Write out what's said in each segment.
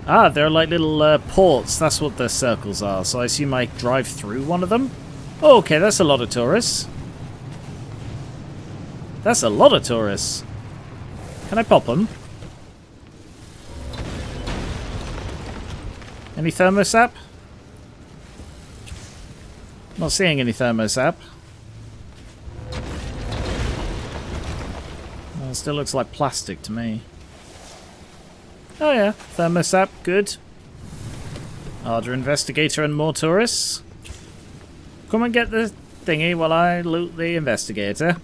Ah, they're like little ports. That's what the circles are. So I assume I drive through one of them. Oh, okay, that's a lot of tourists. That's a lot of tourists. Can I pop them? Any thermosap? Not seeing any thermosap. Well, it still looks like plastic to me. Oh yeah, thermosap, good. Harder investigator and more tourists. Come and get the thingy while I loot the investigator.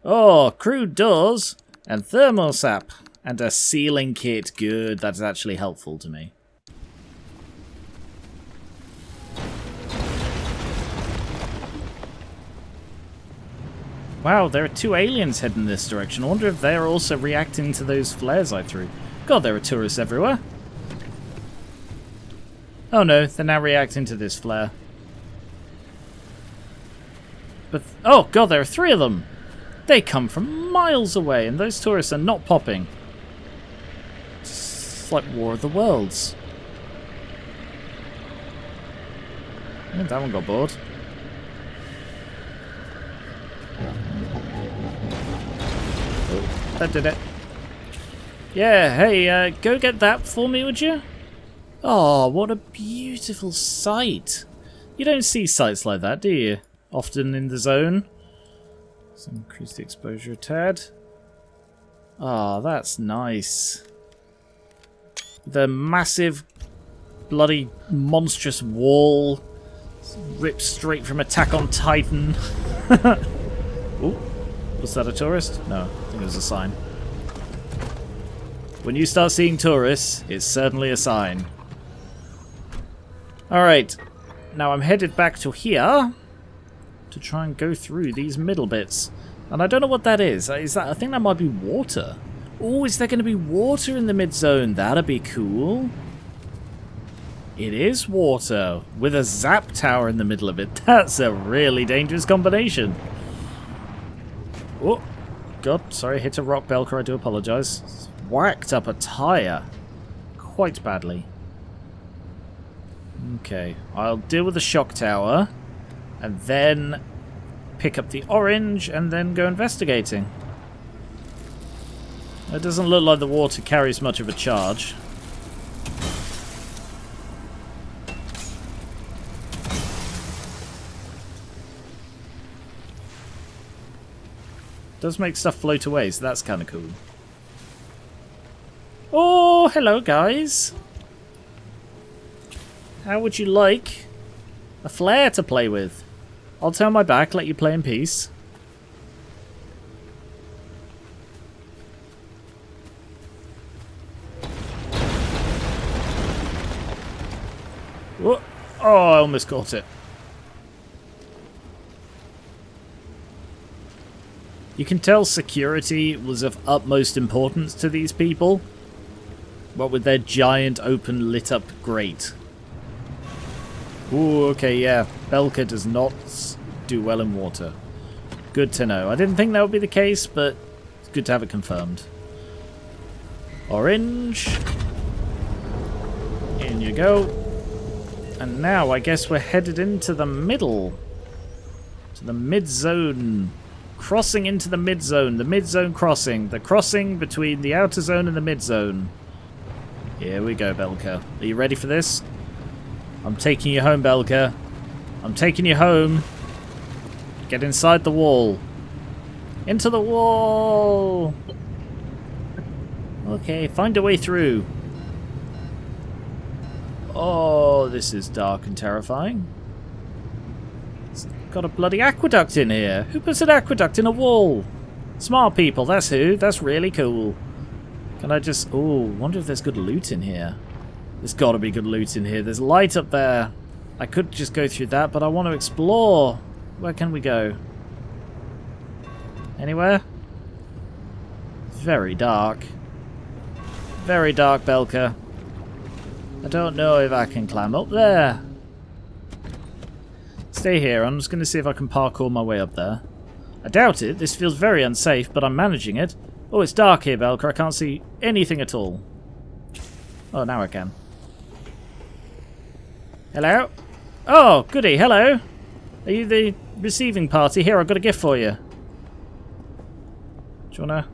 Oh, crude doors and thermosap and a sealing kit. Good, that's actually helpful to me. Wow, there are 2 aliens heading this direction. I wonder if they're also reacting to those flares I threw. God, there are tourists everywhere. Oh no, they're now reacting to this flare. But, oh god, there are 3 of them! They come from miles away, and those tourists are not popping. It's like War of the Worlds. Oh, that one got bored. Oh, that did it. Yeah, hey, go get that for me, would you? Oh, what a beautiful sight. You don't see sights like that, do you? Often in the zone. Let's increase the exposure a tad. Ah, that's nice. The massive, bloody, monstrous wall ripped straight from Attack on Titan. Ooh, was that a tourist? No, I think it was a sign. When you start seeing tourists, it's certainly a sign. Alright, now I'm headed back to here to try and go through these middle bits. And I don't know what that is. I think that might be water. Oh, is there going to be water in the mid-zone? That'd be cool. It is water with a zap tower in the middle of it. That's a really dangerous combination. Oh, God, sorry, hit a rock, Belker, I do apologise. Whacked up a tyre. Quite badly. Okay, I'll deal with the shock tower, and then pick up the orange, and then go investigating. It doesn't look like the water carries much of a charge. Does make stuff float away, so that's kind of cool. Oh, hello guys. How would you like a flare to play with? I'll turn my back, let you play in peace. Whoa. Oh, I almost caught it. You can tell security was of utmost importance to these people. What with their giant open lit up grate. Ooh, okay, yeah. Belka does not do well in water. Good to know. I didn't think that would be the case, but it's good to have it confirmed. Orange. In you go. And now I guess we're headed into the middle. To the mid-zone. Crossing into the mid-zone. The mid-zone crossing. The crossing between the outer zone and the mid-zone. Here we go, Belka. Are you ready for this? I'm taking you home, Belka. I'm taking you home. Get inside the wall. Into the wall! Okay, find a way through. Oh, this is dark and terrifying. It's got a bloody aqueduct in here. Who puts an aqueduct in a wall? Smart people, that's who. That's really cool. Can I just... Oh, wonder if there's good loot in here. There's got to be good loot in here. There's light up there. I could just go through that, but I want to explore. Where can we go? Anywhere? Very dark. Very dark, Belka. I don't know if I can climb up there. Stay here. I'm just going to see if I can parkour my way up there. I doubt it. This feels very unsafe, but I'm managing it. Oh, it's dark here, Belka. I can't see anything at all. Oh, now I can. Hello? Oh, goody, hello. Are you the receiving party? Here, I've got a gift for you. Do you wanna...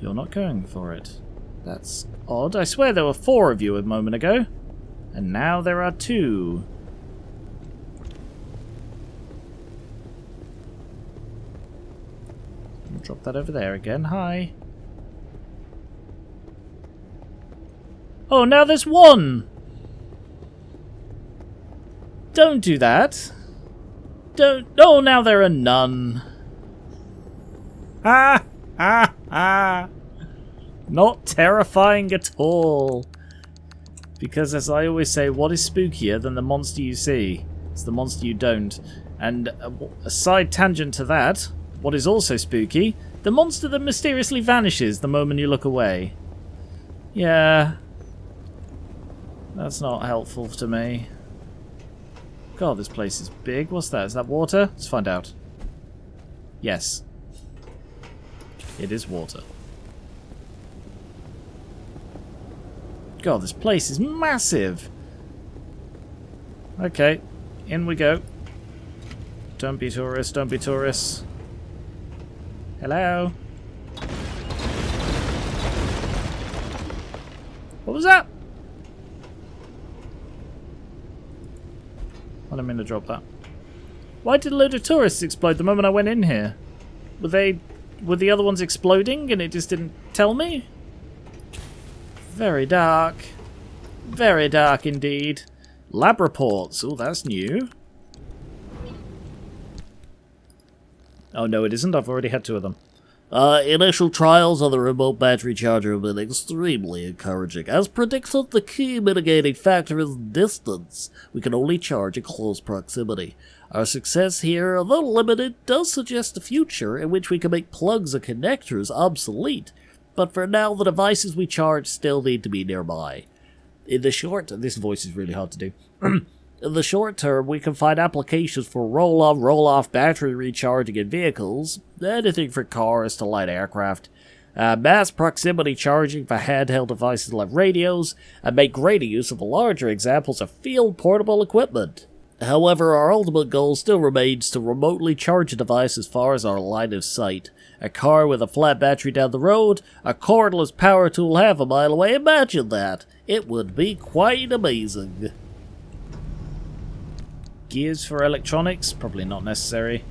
You're not going for it. That's odd. I swear there were 4 of you a moment ago. And now there are 2. Drop that over there again. Hi. Oh, now there's 1! Don't do that. Don't... Oh, now there are none. Ah! Ah! Ah! Not terrifying at all. Because, as I always say, what is spookier than the monster you see? It's the monster you don't. And a side tangent to that, what is also spooky, the monster that mysteriously vanishes the moment you look away. Yeah. That's not helpful to me. God, this place is big. What's that? Is that water? Let's find out. Yes. It is water. God, this place is massive. Okay, in we go. Don't be tourists, don't be tourists. Hello? What was that? I didn't mean to drop that. Why did a load of tourists explode the moment I went in here? Were the other ones exploding and it just didn't tell me? Very dark. Very dark indeed. Lab reports. Oh, that's new. Oh, no, it isn't. I've already had 2 of them. Initial trials on the remote battery charger have been extremely encouraging. As predicted, the key mitigating factor is distance. We can only charge in close proximity. Our success here, although limited, does suggest a future in which we can make plugs and connectors obsolete. But for now, the devices we charge still need to be nearby. In the short... This voice is really hard to do. In the short term, we can find applications for roll-on, roll-off battery recharging in vehicles, anything from cars to light aircraft, mass proximity charging for handheld devices like radios, and make greater use of the larger examples of field portable equipment. However, our ultimate goal still remains to remotely charge a device as far as our line of sight. A car with a flat battery down the road, a cordless power tool half a mile away, imagine that! It would be quite amazing. Gears for electronics? Probably not necessary.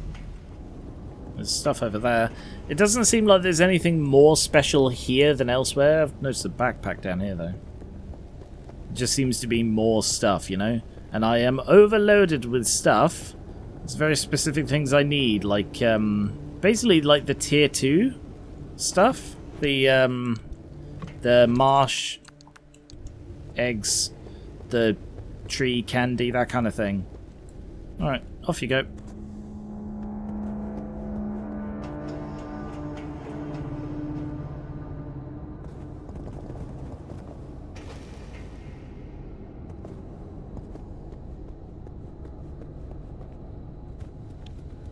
There's stuff over there. It doesn't seem like there's anything more special here than elsewhere. I've noticed a backpack down here, though. It just seems to be more stuff, you know? And I am overloaded with stuff. There's very specific things I need, like, basically like the tier 2 stuff. The marsh eggs, the tree candy, that kind of thing. Alright, off you go.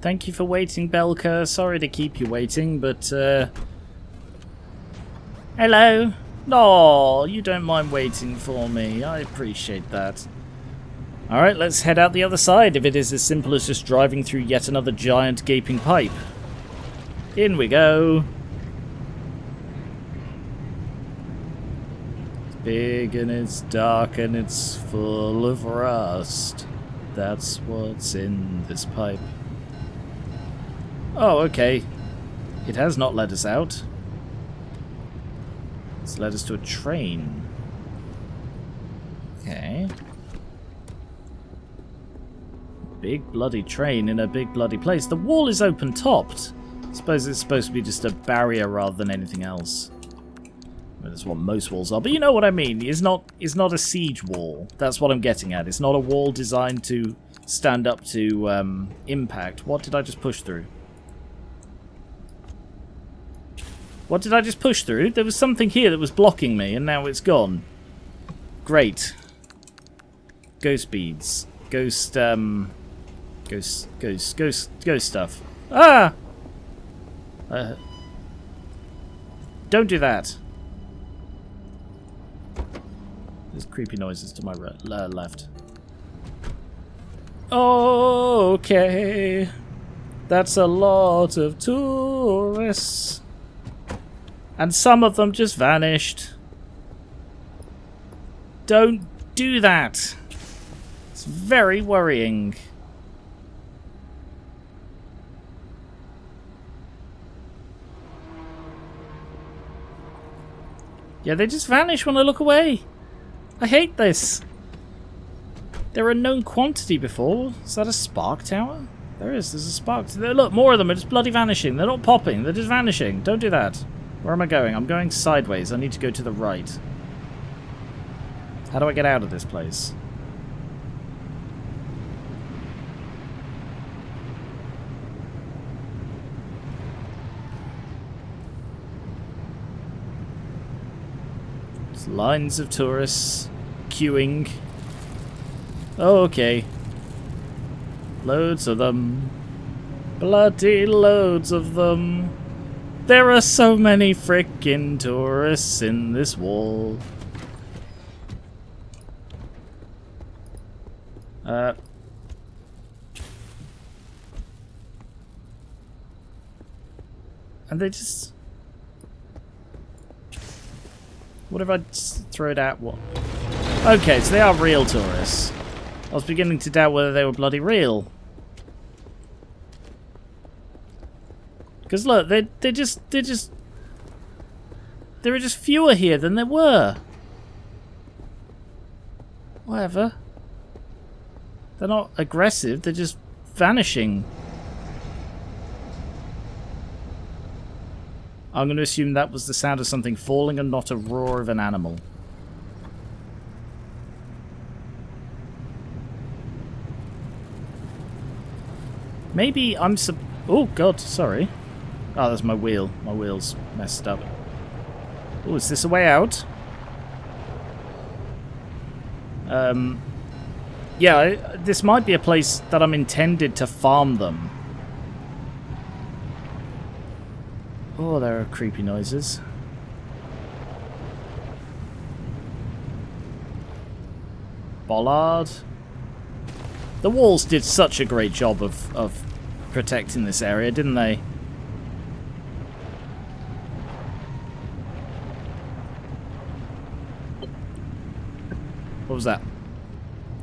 Thank you for waiting, Belka. Sorry to keep you waiting, but, hello? No, you don't mind waiting for me. I appreciate that. Alright, let's head out the other side, if it is as simple as just driving through yet another giant gaping pipe. In we go. It's big and it's dark and it's full of rust. That's what's in this pipe. Oh, okay. It has not let us out. It's led us to a train. Okay. Big bloody train in a big bloody place. The wall is open-topped. I suppose it's supposed to be just a barrier rather than anything else. Well, that's what most walls are, but you know what I mean. It's not a siege wall. That's what I'm getting at. It's not a wall designed to stand up to impact. What did I just push through? What did I just push through? There was something here that was blocking me, and now it's gone. Great. Ghost beads. Ghost stuff. Ah! Don't do that. There's creepy noises to my left. Okay. That's a lot of tourists. And some of them just vanished. Don't do that. It's very worrying. Yeah, they just vanish when I look away. I hate this. They're a known quantity before. Is that a spark tower? There is. There's a spark. Look, more of them are just bloody vanishing. They're not popping. They're just vanishing. Don't do that. Where am I going? I'm going sideways. I need to go to the right. How do I get out of this place? There's lines of tourists queuing. Oh, okay. Loads of them. Bloody loads of them. There are so many frickin' tourists in this wall. And they just... What if I just throw it at what? Okay, so they are real tourists. I was beginning to doubt whether they were bloody real. Because look, there are just fewer here than there were. Whatever. They're not aggressive, they're just vanishing. I'm going to assume that was the sound of something falling and not a roar of an animal. Maybe I'm oh god, sorry. Oh, that's my wheel. My wheel's messed up. Oh, is this a way out? Yeah, this might be a place that I'm intended to farm them. Oh, there are creepy noises. Bollard. The walls did such a great job of protecting this area, didn't they? What was that?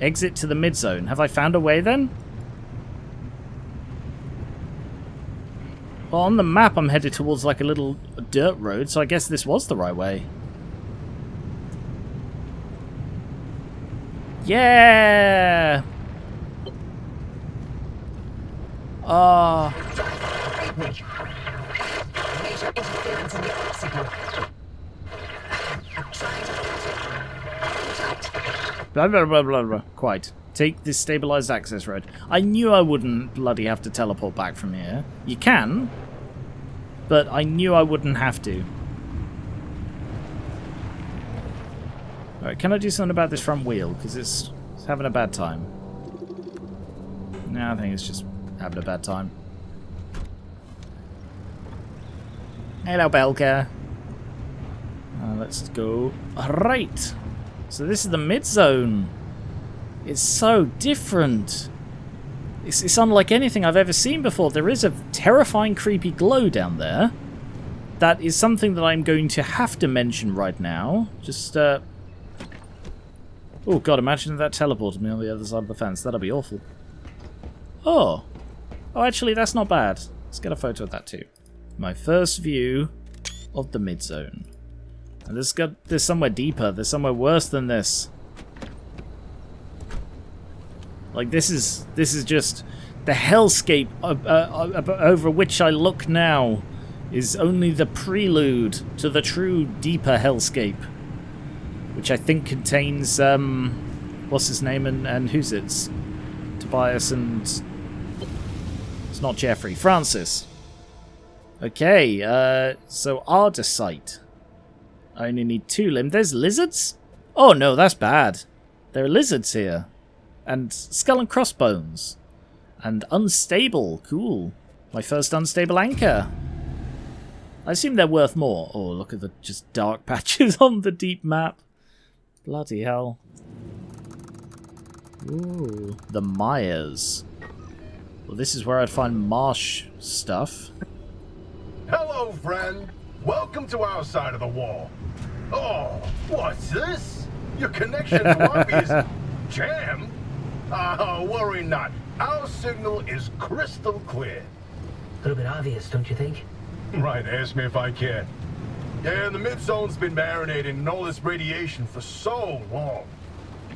Exit to the mid-zone. Have I found a way then? Well, on the map I'm headed towards like a little dirt road, so I guess this was the right way. Yeah! Blah, blah, blah, blah, blah. Quite. Take this stabilized access road. I knew I wouldn't bloody have to teleport back from here. You can, but I knew I wouldn't have to. Alright, can I do something about this front wheel? Because it's having a bad time. No, I think it's just having a bad time. Hello, Belka. Let's go. Alright. So this is the mid-zone. It's so different. It's unlike anything I've ever seen before. There is a terrifying, creepy glow down there. That is something that I'm going to have to mention right now. Just, oh god, imagine if that teleported me on the other side of the fence. That'd be awful. Oh. Oh, actually, that's not bad. Let's get a photo of that too. My first view of the mid-zone. And there's somewhere deeper. There's somewhere worse than this. Like, this is just the hellscape over which I look now is only the prelude to the true deeper hellscape, which I think contains what's his name and who's it's Tobias and it's not Jeffrey, Francis. Okay, so Ardesite. I only need 2 limbs. There's lizards? Oh no, that's bad. There are lizards here. And skull and crossbones. And unstable. Cool. My first unstable anchor. I assume they're worth more. Oh, look at the just dark patches on the deep map. Bloody hell. Ooh, the Myers. Well, this is where I'd find marsh stuff. Hello, friend. Welcome to our side of the wall. Oh, what's this? Your connection to Bobby is jammed? Worry not. Our signal is crystal clear. A little bit obvious, don't you think? Right, ask me if I can. Yeah, the mid-zone's been marinating in all this radiation for so long.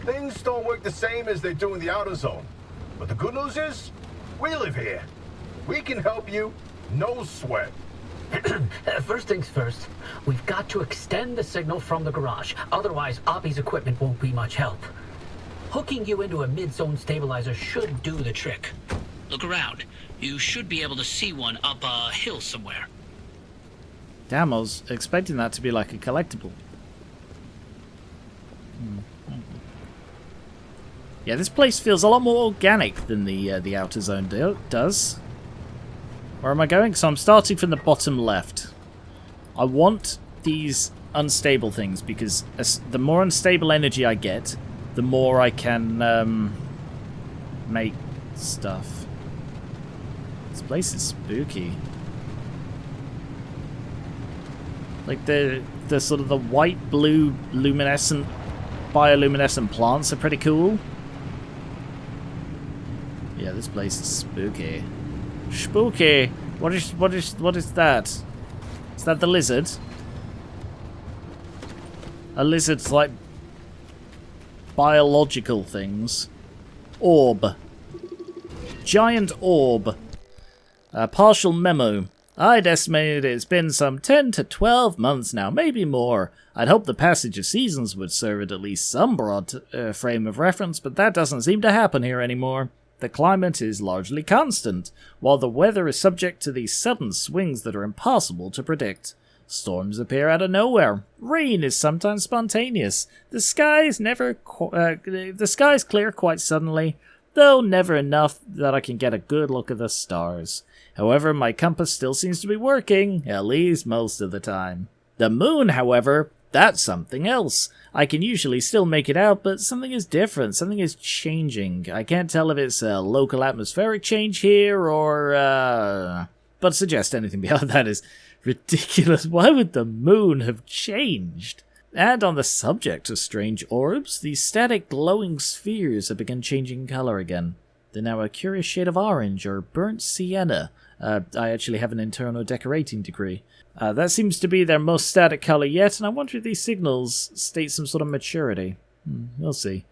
Things don't work the same as they do in the outer zone. But the good news is, we live here. We can help you, no sweat. First things first, we've got to extend the signal from the garage. Otherwise, Oppie's equipment won't be much help. Hooking you into a mid-zone stabilizer should do the trick. Look around. You should be able to see one up a hill somewhere. Damn, I was expecting that to be like a collectible. Yeah, this place feels a lot more organic than the outer zone does. Where am I going? So I'm starting from the bottom left. I want these unstable things because the more unstable energy I get, the more I can make stuff. This place is spooky. Like the sort of the white, blue, luminescent, bioluminescent plants are pretty cool. Yeah, this place is spooky. Spooky. What is that? Is that the lizard? A lizard's like biological things. Orb. Giant orb. Partial memo. I'd estimated it's been some 10 to 12 months now, maybe more. I'd hope the passage of seasons would serve at least some broad frame of reference, but that doesn't seem to happen here anymore. The climate is largely constant, while the weather is subject to these sudden swings that are impossible to predict. Storms appear out of nowhere. Rain is sometimes spontaneous. The sky is clear quite suddenly, though never enough that I can get a good look at the stars. However, my compass still seems to be working, at least most of the time. The moon, however, that's something else. I can usually still make it out, but something is different. Something is changing. I can't tell if it's a local atmospheric change here or, But to suggest anything beyond that is ridiculous. Why would the moon have changed? And on the subject of strange orbs, these static glowing spheres have begun changing color again. They're now a curious shade of orange or burnt sienna. I actually have an internal decorating degree. That seems to be their most static color yet, and I wonder if these signals state some sort of maturity. We'll see.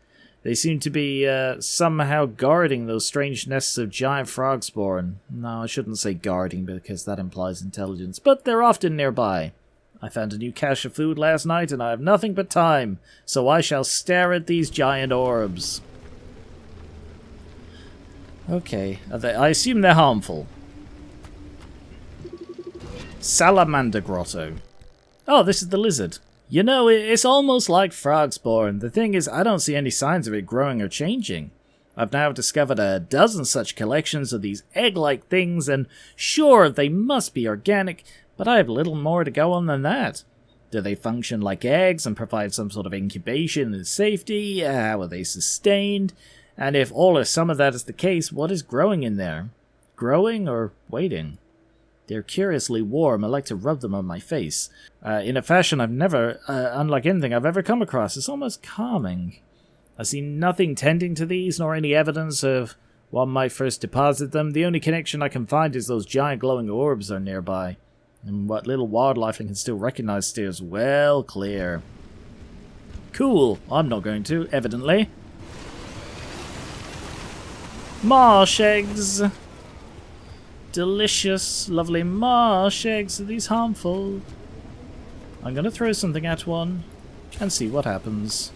They seem to be somehow guarding those strange nests of giant frog spawn. No, I shouldn't say guarding because that implies intelligence, but they're often nearby. I found a new cache of food last night and I have nothing but time, so I shall stare at these giant orbs. Okay, I assume they're harmful. Salamander Grotto. Oh, this is the lizard. You know, it's almost like frog spawn. The thing is, I don't see any signs of it growing or changing. I've now discovered a dozen such collections of these egg-like things, and sure, they must be organic, but I have little more to go on than that. Do they function like eggs and provide some sort of incubation and safety? How are they sustained? And if all or some of that is the case, what is growing in there? Growing or waiting? They're curiously warm. I like to rub them on my face. In a fashion I've never, unlike anything I've ever come across. It's almost calming. I see nothing tending to these, nor any evidence of what might first deposit them. The only connection I can find is those giant glowing orbs are nearby. And what little wildlife I can still recognize steers well clear. Cool. I'm not going to, evidently. Marsh eggs. Delicious, lovely marsh eggs. Are these harmful? I'm going to throw something at one and see what happens.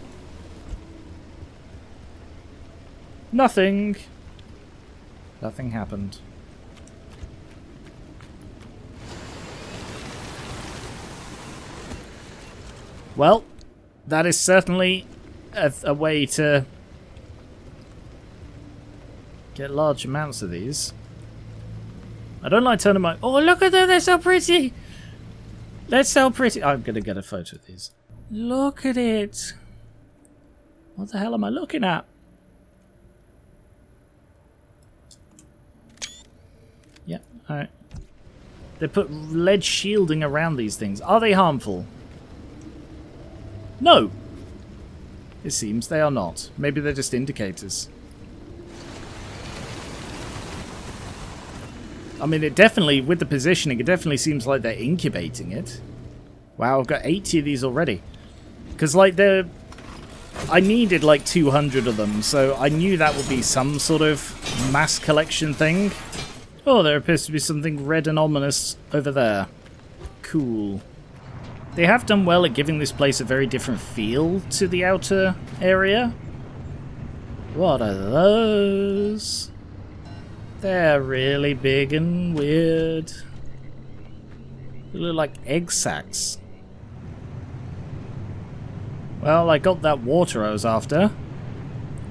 Nothing. Nothing happened. Well, that is certainly a way to get large amounts of these. I don't like turning my... Oh, look at them, they're so pretty! Let's see how pretty... I'm going to get a photo of these. Look at it. What the hell am I looking at? Yeah, alright. They put lead shielding around these things. Are they harmful? No. It seems they are not. Maybe they're just indicators. I mean, it definitely, with the positioning, it definitely seems like they're incubating it. Wow, I've got 80 of these already. Because, like, I needed, like, 200 of them, so I knew that would be some sort of mass collection thing. Oh, there appears to be something red and ominous over there. Cool. They have done well at giving this place a very different feel to the outer area. What are those? They're really big and weird. They look like egg sacs. Well, I got that water I was after.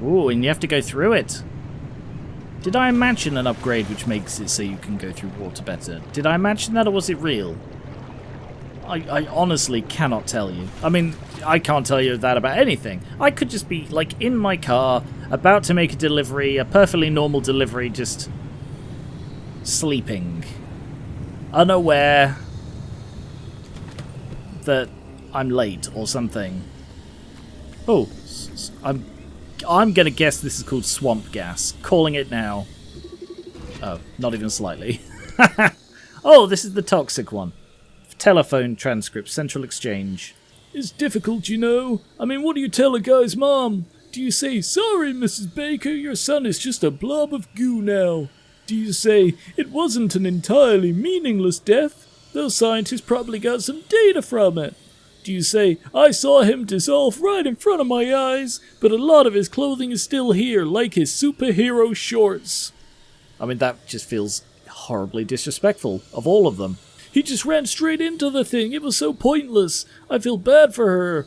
Ooh, and you have to go through it. Did I imagine an upgrade which makes it so you can go through water better? Did I imagine that, or was it real? I honestly cannot tell you. I mean, I can't tell you that about anything. I could just be, like, in my car, about to make a delivery, a perfectly normal delivery, just sleeping. Unaware that I'm late or something. Oh, I'm gonna guess this is called swamp gas. Calling it now. Oh, not even slightly. Oh, this is the toxic one. Telephone transcript, central exchange. It's difficult, you know. I mean, what do you tell a guy's mom? Do you say, sorry, Mrs. Baker, your son is just a blob of goo now? Do you say, it wasn't an entirely meaningless death? Those scientists probably got some data from it. Do you say, I saw him dissolve right in front of my eyes, but a lot of his clothing is still here, like his superhero shorts? I mean, that just feels horribly disrespectful of all of them. He just ran straight into the thing. It was so pointless. I feel bad for her.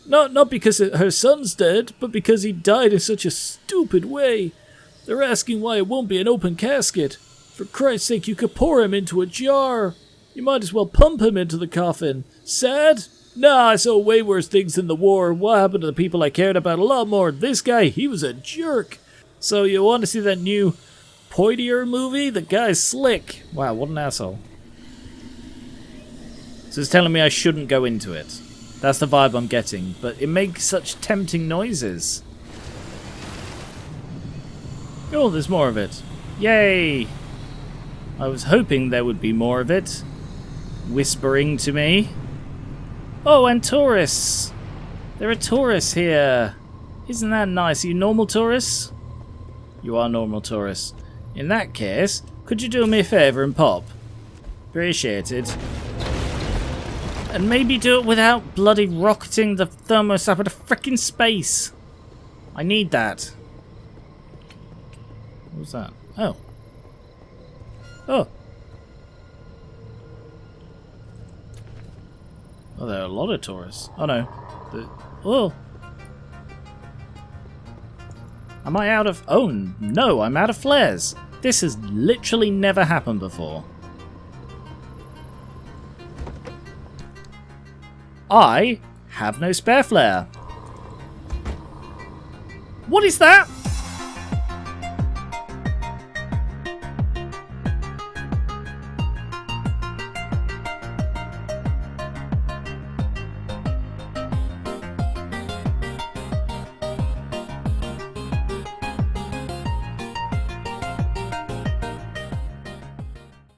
Not because her son's dead, but because he died in such a stupid way. They're asking why it won't be an open casket. For Christ's sake, you could pour him into a jar. You might as well pump him into the coffin. Sad? Nah, I saw way worse things in the war. What happened to the people I cared about a lot more? This guy, he was a jerk. So you want to see that new Poitier movie? The guy's slick. Wow, what an asshole. So it's telling me I shouldn't go into it. That's the vibe I'm getting. But it makes such tempting noises. Oh, there's more of it. Yay! I was hoping there would be more of it. Whispering to me. Oh, and tourists! There are tourists here. Isn't that nice? Are you normal tourists? You are normal tourists. In that case, could you do me a favour and pop? Appreciated. And maybe do it without bloody rocketing the thermos up into frickin' space. I need that. What was that? Oh. Oh. Oh, there are a lot of tourists. Oh no. Oh. Am I out of... Oh no, I'm out of flares. This has literally never happened before. I have no spare flare. What is that?